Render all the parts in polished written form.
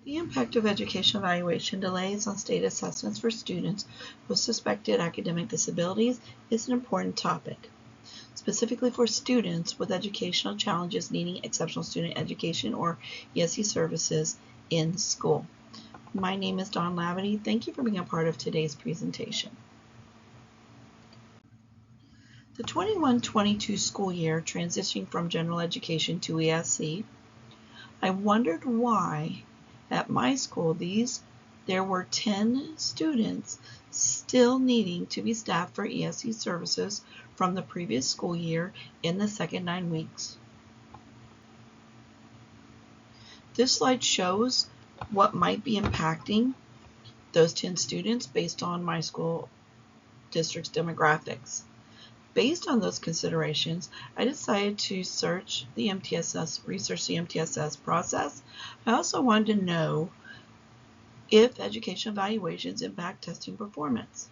The impact of education evaluation delays on state assessments for students with suspected academic disabilities is an important topic, specifically for students with educational challenges needing exceptional student education or ESE services in school. My name is Dawn Labadie. Thank you for being a part of today's presentation. The 21-22 school year transitioning from general education to ESE, I wondered why at my school there were 10 students still needing to be staffed for ESE services from the previous school year in the second 9 weeks. This slide shows what might be impacting those 10 students based on my school district's demographics. Based on those considerations, I decided to research the MTSS process. I also wanted to know if education evaluations impact testing performance.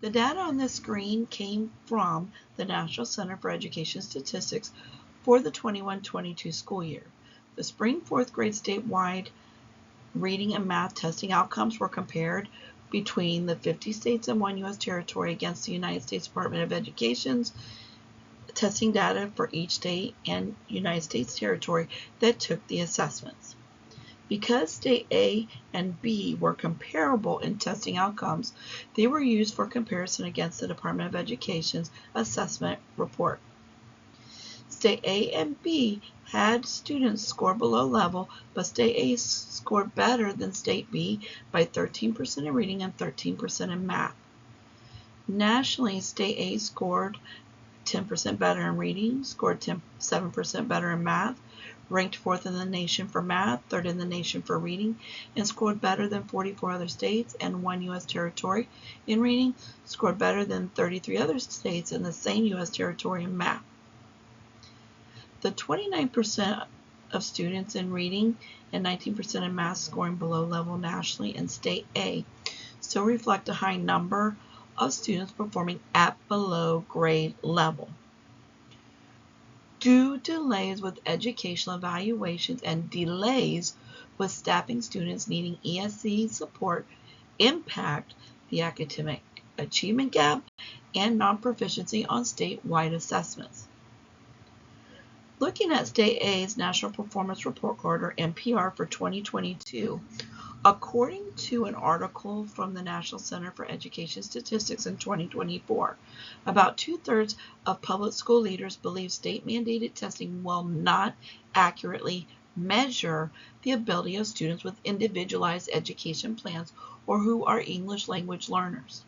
The data on the screen came from the National Center for Education Statistics for the 21-22 school year. The spring 4th grade statewide reading and math testing outcomes were compared between the 50 states and 1 U.S. territory against the United States Department of Education's testing data for each state and United States territory that took the assessments. Because state A and B were comparable in testing outcomes, they were used for comparison against the Department of Education's assessment report. State A and B had students score below level, but State A scored better than State B by 13% in reading and 13% in math. Nationally, State A scored 10% better in reading, scored 7% better in math, ranked 4th in the nation for math, 3rd in the nation for reading, and scored better than 44 other states and 1 U.S. territory in reading, scored better than 33 other states in the same U.S. territory in math. The 29% of students in reading and 19% in math scoring below level nationally in State A still reflect a high number of students performing at below grade level. Do delays with educational evaluations and delays with staffing students needing ESE support impact the academic achievement gap and non-proficiency on statewide assessments? Looking at State A's National Performance Report Card, or NPR, for 2022, according to an article from the National Center for Education Statistics in 2024, about 2/3 of public school leaders believe state-mandated testing will not accurately measure the ability of students with individualized education plans or who are English language learners.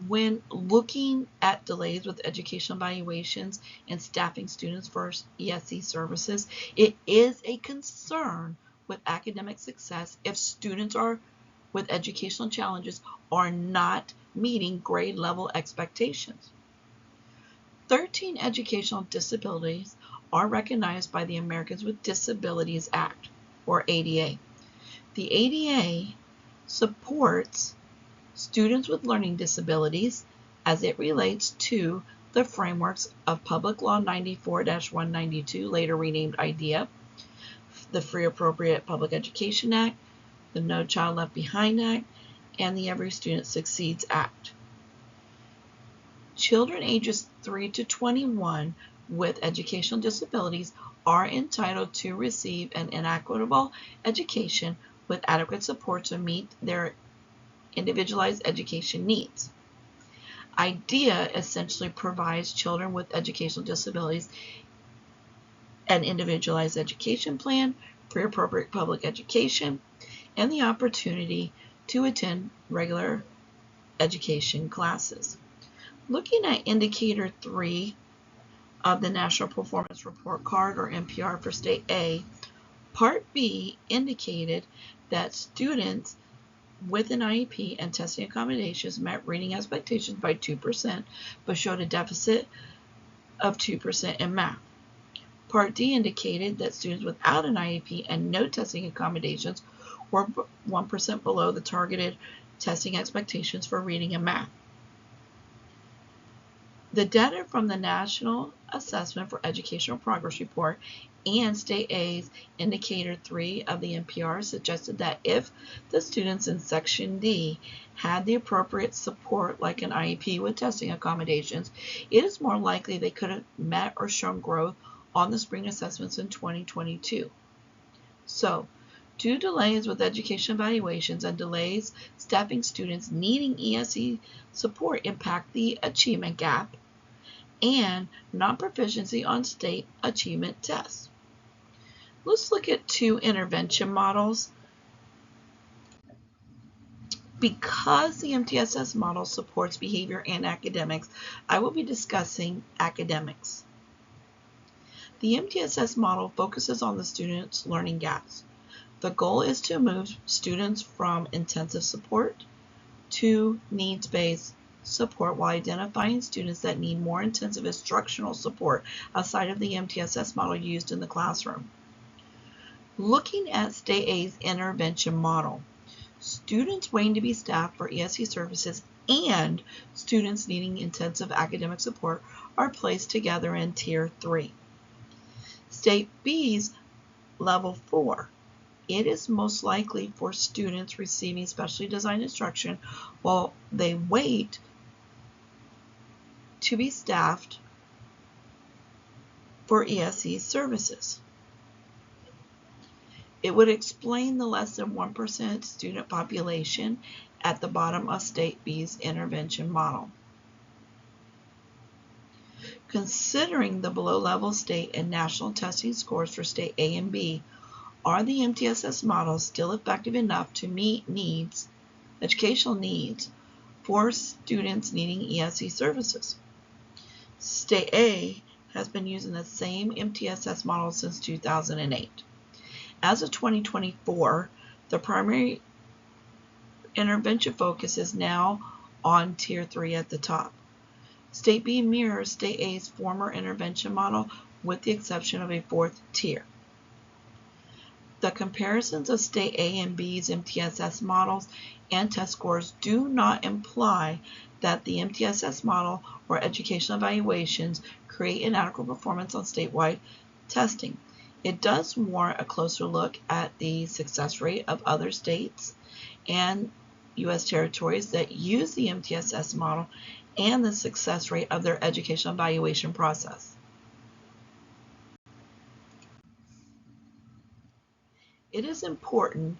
When looking at delays with educational evaluations and staffing students for ESE services, it is a concern with academic success if students with educational challenges are not meeting grade level expectations. 13 educational disabilities are recognized by the Americans with Disabilities Act, or ADA. The ADA supports students with learning disabilities as it relates to the frameworks of Public Law 94-192, later renamed IDEA, the Free Appropriate Public Education Act, the No Child Left Behind Act, and the Every Student Succeeds Act. Children ages 3 to 21 with educational disabilities are entitled to receive an inequitable education with adequate support to meet their individualized education needs. IDEA essentially provides children with educational disabilities an individualized education plan, free appropriate public education, and the opportunity to attend regular education classes. Looking at Indicator 3 of the National Performance Report Card, or NPR, for State A, Part B indicated that students with an IEP and testing accommodations met reading expectations by 2%, but showed a deficit of 2% in math. Part D indicated that students without an IEP and no testing accommodations were 1% below the targeted testing expectations for reading and math. The data from the National Assessment for Educational Progress Report and State A's Indicator 3 of the NPR suggested that if the students in Section D had the appropriate support, like an IEP with testing accommodations, it is more likely they could have met or shown growth on the spring assessments in 2022. So, do delays with education evaluations and delays staffing students needing ESE support impact the achievement gap and non-proficiency on state achievement tests? Let's look at two intervention models. Because the MTSS model supports behavior and academics, I will be discussing academics. The MTSS model focuses on the students' learning gaps. The goal is to move students from intensive support to needs-based support while identifying students that need more intensive instructional support outside of the MTSS model used in the classroom. Looking at State A's intervention model, students waiting to be staffed for ESE services and students needing intensive academic support are placed together in Tier 3. State B's Level 4. It is most likely for students receiving specially designed instruction while they wait to be staffed for ESE services. It would explain the less than 1% student population at the bottom of State B's intervention model. Considering the below-level state and national testing scores for State A and B, are the MTSS models still effective enough to meet needs, educational needs, for students needing ESE services? State A has been using the same MTSS model since 2008. As of 2024, the primary intervention focus is now on Tier 3 at the top. State B mirrors State A's former intervention model with the exception of a fourth tier. The comparisons of State A and B's MTSS models and test scores do not imply that the MTSS model or educational evaluations create inadequate performance on statewide testing. It does warrant a closer look at the success rate of other states and U.S. territories that use the MTSS model and the success rate of their educational evaluation process. It is important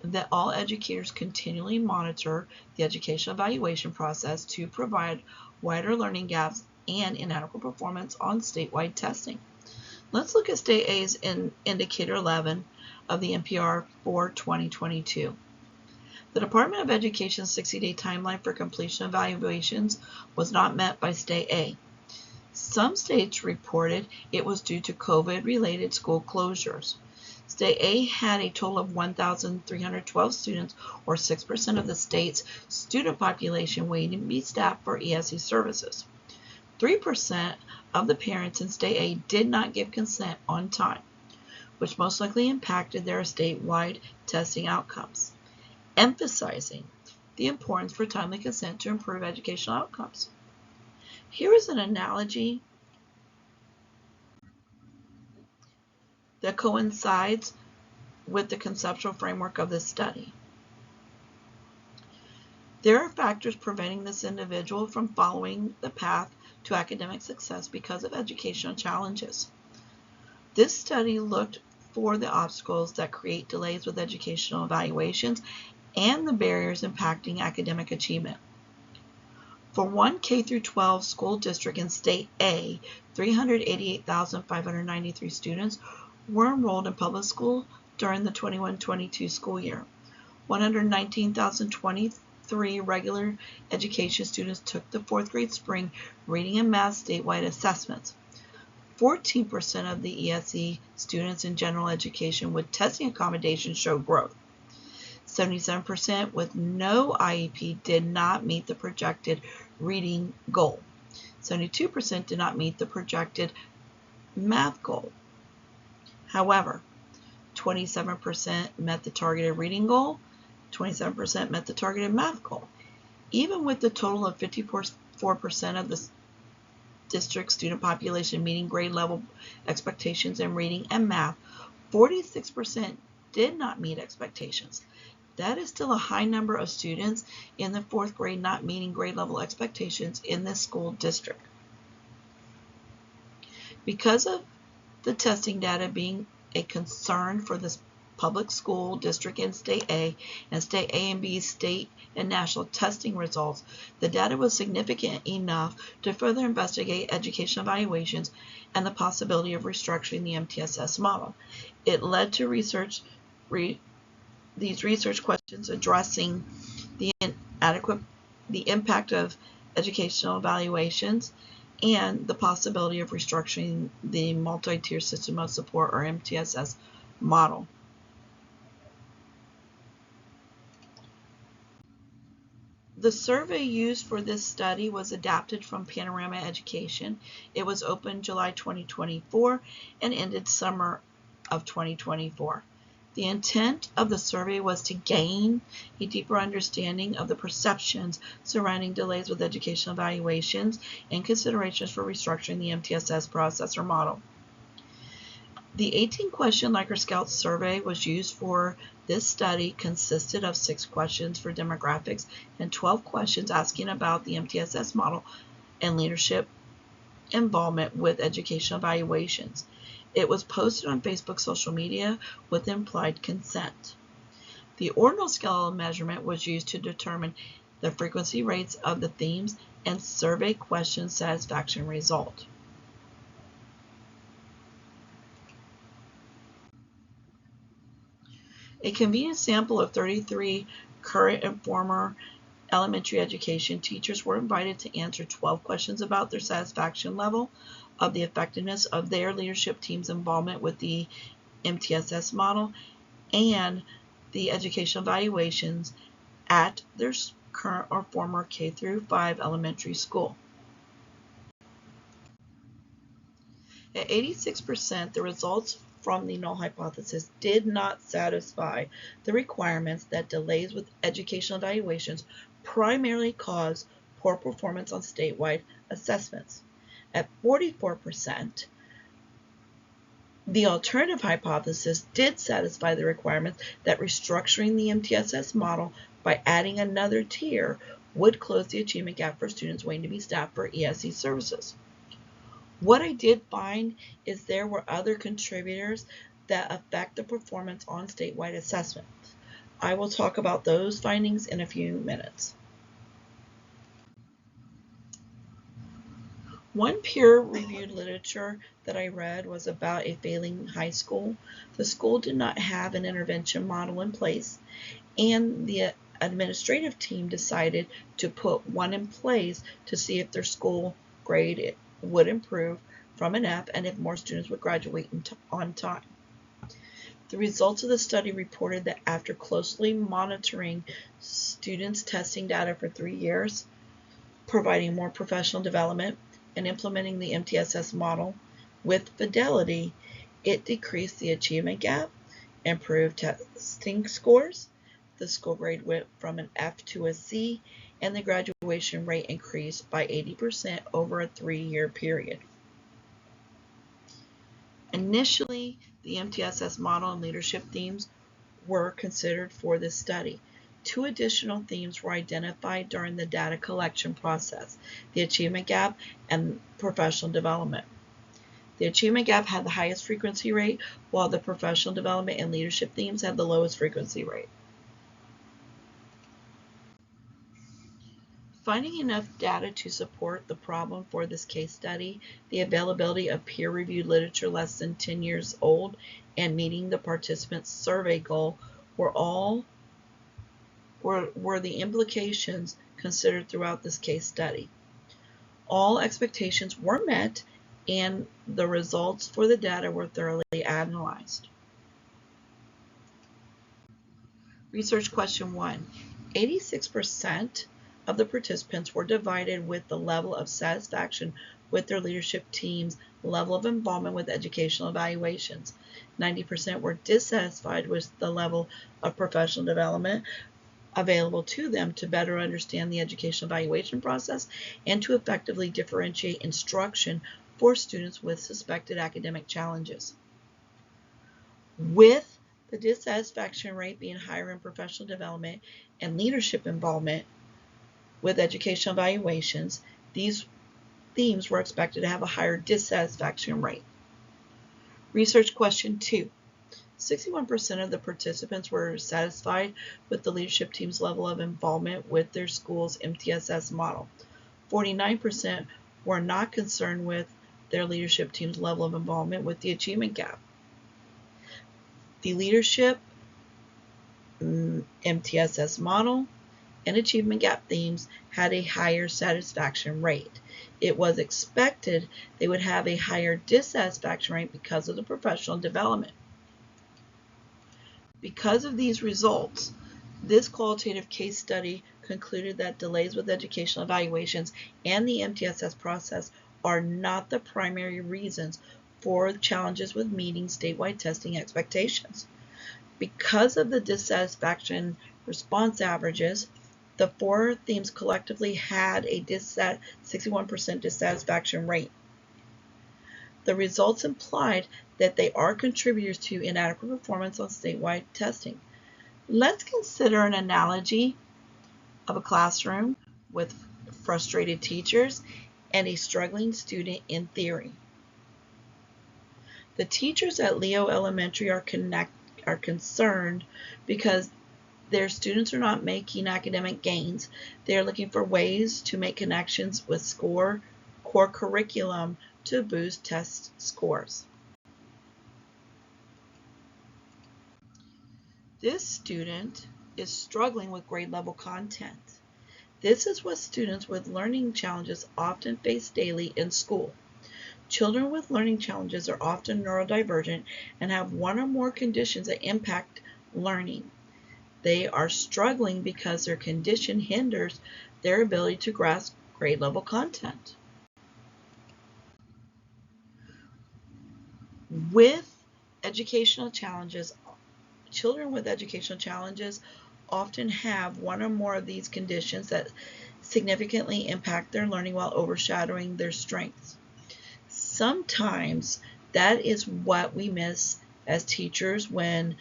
that all educators continually monitor the educational evaluation process to provide wider learning gaps and inadequate performance on statewide testing. Let's look at State A's in Indicator 11 of the NPR for 2022. The Department of Education's 60-day timeline for completion evaluations was not met by State A. Some states reported it was due to COVID-related school closures. State A had a total of 1,312 students, or 6% of the state's student population, waiting to be staffed for ESE services. 3% of the parents in State A did not give consent on time, which most likely impacted their statewide testing outcomes, emphasizing the importance for timely consent to improve educational outcomes. Here is an analogy that coincides with the conceptual framework of this study. There are factors preventing this individual from following the path to academic success because of educational challenges. This study looked for the obstacles that create delays with educational evaluations and the barriers impacting academic achievement. For one K-12 school district in State A, 388,593 students were enrolled in public school during the 21-22 school year. 119,023 regular education students took the 4th grade spring reading and math statewide assessments. 14% of the ESE students in general education with testing accommodations showed growth. 77% with no IEP did not meet the projected reading goal. 72% did not meet the projected math goal. However, 27% met the targeted reading goal, 27% met the targeted math goal. Even with the total of 54% of the district student population meeting grade level expectations in reading and math, 46% did not meet expectations. That is still a high number of students in the 4th grade not meeting grade level expectations in this school district. Because of the testing data being a concern for this public school district in State A and State A and B state and national testing results, the data was significant enough to further investigate educational evaluations and the possibility of restructuring the MTSS model. It led to these research questions addressing the impact of educational evaluations and the possibility of restructuring the multi-tier system of support, or MTSS model. The survey used for this study was adapted from Panorama Education. It was opened July 2024 and ended summer of 2024. The intent of the survey was to gain a deeper understanding of the perceptions surrounding delays with educational evaluations and considerations for restructuring the MTSS process or model. The 18-question Likert Scout survey was used for this study, consisted of 6 questions for demographics and 12 questions asking about the MTSS model and leadership involvement with educational evaluations. It was posted on Facebook social media with implied consent. The ordinal scale measurement was used to determine the frequency rates of the themes and survey question satisfaction result. A convenient sample of 33 current and former elementary education teachers were invited to answer 12 questions about their satisfaction level of the effectiveness of their leadership team's involvement with the MTSS model and the educational evaluations at their current or former K-5 elementary school. At 86%, the results from the null hypothesis did not satisfy the requirements that delays with educational evaluations primarily cause poor performance on statewide assessments. At 44%, the alternative hypothesis did satisfy the requirements that restructuring the MTSS model by adding another tier would close the achievement gap for students waiting to be staffed for ESE services. What I did find is there were other contributors that affect the performance on statewide assessments. I will talk about those findings in a few minutes. One peer-reviewed literature that I read was about a failing high school. The school did not have an intervention model in place, and the administrative team decided to put one in place to see if their school grade would improve from an F and if more students would graduate on time. The results of the study reported that after closely monitoring students' testing data for 3 years, providing more professional development, and implementing the MTSS model with fidelity, it decreased the achievement gap, improved testing scores, the school grade went from an F to a C, and the graduation rate increased by 80% over a 3-year period. Initially, the MTSS model and leadership themes were considered for this study. 2 additional themes were identified during the data collection process: the achievement gap and professional development. The achievement gap had the highest frequency rate, while the professional development and leadership themes had the lowest frequency rate. Finding enough data to support the problem for this case study, the availability of peer-reviewed literature less than 10 years old, and meeting the participants' survey goal were the implications considered throughout this case study. All expectations were met, and the results for the data were thoroughly analyzed. Research question 1. 86% of the participants were divided with the level of satisfaction with their leadership team's level of involvement with educational evaluations. 90% were dissatisfied with the level of professional development, available to them to better understand the educational evaluation process and to effectively differentiate instruction for students with suspected academic challenges. With the dissatisfaction rate being higher in professional development and leadership involvement with educational evaluations, these themes were expected to have a higher dissatisfaction rate. Research question 2. 61% of the participants were satisfied with the leadership team's level of involvement with their school's MTSS model. 49% were not concerned with their leadership team's level of involvement with the achievement gap. The leadership, MTSS model, and achievement gap themes had a higher satisfaction rate. It was expected they would have a higher dissatisfaction rate because of the professional development. Because of these results, this qualitative case study concluded that delays with educational evaluations and the MTSS process are not the primary reasons for challenges with meeting statewide testing expectations. Because of the dissatisfaction response averages, the 4 themes collectively had a 61% dissatisfaction rate. The results implied that they are contributors to inadequate performance on statewide testing. Let's consider an analogy of a classroom with frustrated teachers and a struggling student in theory. The teachers at Leo Elementary are concerned because their students are not making academic gains. They are looking for ways to make connections with core curriculum to boost test scores. This student is struggling with grade level content. This is what students with learning challenges often face daily in school. Children with learning challenges are often neurodivergent and have one or more conditions that impact learning. They are struggling because their condition hinders their ability to grasp grade level content. With educational challenges, children with educational challenges often have one or more of these conditions that significantly impact their learning while overshadowing their strengths. Sometimes that is what we miss as teachers when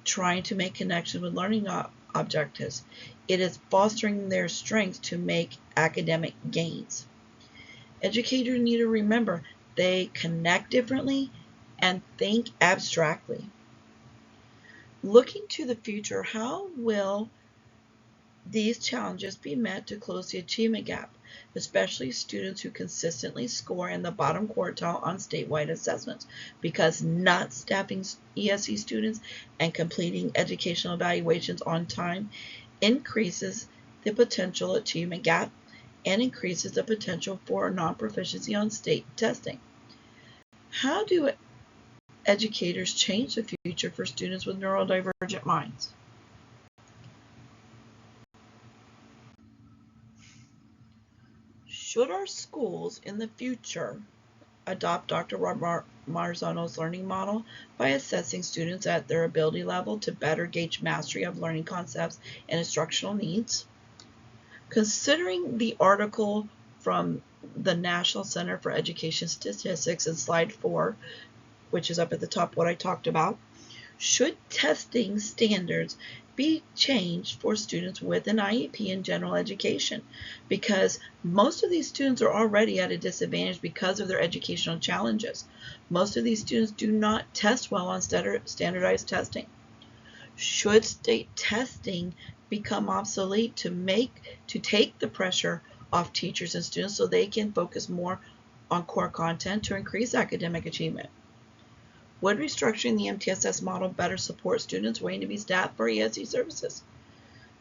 trying to make connections with learning objectives. It is fostering their strengths to make academic gains. Educators need to remember they connect differently and think abstractly. Looking to the future, how will these challenges be met to close the achievement gap, especially students who consistently score in the bottom quartile on statewide assessments, because not staffing ESE students and completing educational evaluations on time increases the potential achievement gap and increases the potential for non-proficiency on state testing. How do educators change the future for students with neurodivergent minds? Should our schools in the future adopt Dr. Marzano's learning model by assessing students at their ability level to better gauge mastery of learning concepts and instructional needs? Considering the article from the National Center for Education Statistics in slide 4, which is up at the top what I talked about, should testing standards be changed for students with an IEP in general education? Because most of these students are already at a disadvantage because of their educational challenges. Most of these students do not test well on standardized testing. Should state testing become obsolete to take the pressure off teachers and students so they can focus more on core content to increase academic achievement? Would restructuring the MTSS model better support students waiting to be staffed for ESE services?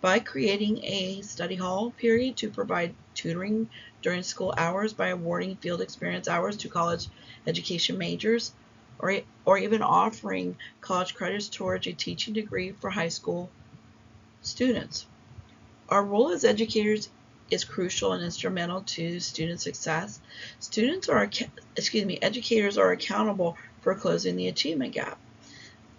By creating a study hall period to provide tutoring during school hours, by awarding field experience hours to college education majors, or even offering college credits towards a teaching degree for high school students. Our role as educators is crucial and instrumental to student success. Educators are accountable for closing the achievement gap.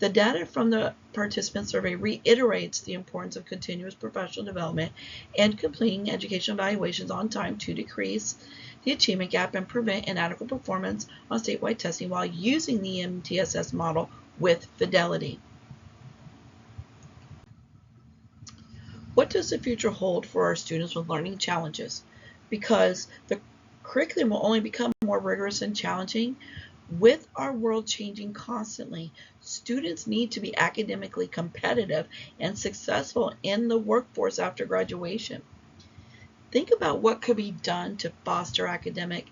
The data from the participant survey reiterates the importance of continuous professional development and completing educational evaluations on time to decrease the achievement gap and prevent inadequate performance on statewide testing while using the MTSS model with fidelity. What does the future hold for our students with learning challenges? Because the curriculum will only become more rigorous and challenging. With our world changing constantly, students need to be academically competitive and successful in the workforce after graduation. Think about what could be done to foster academic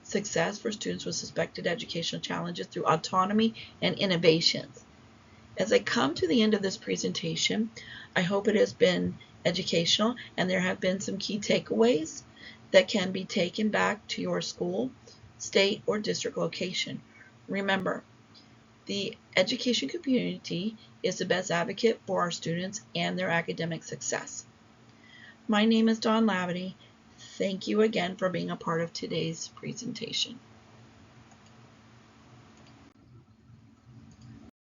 success for students with suspected educational challenges through autonomy and innovations. As I come to the end of this presentation, I hope it has been educational and there have been some key takeaways that can be taken back to your school, state, or district location. Remember, the education community is the best advocate for our students and their academic success. My name is Dawn Labadie. Thank you again for being a part of today's presentation.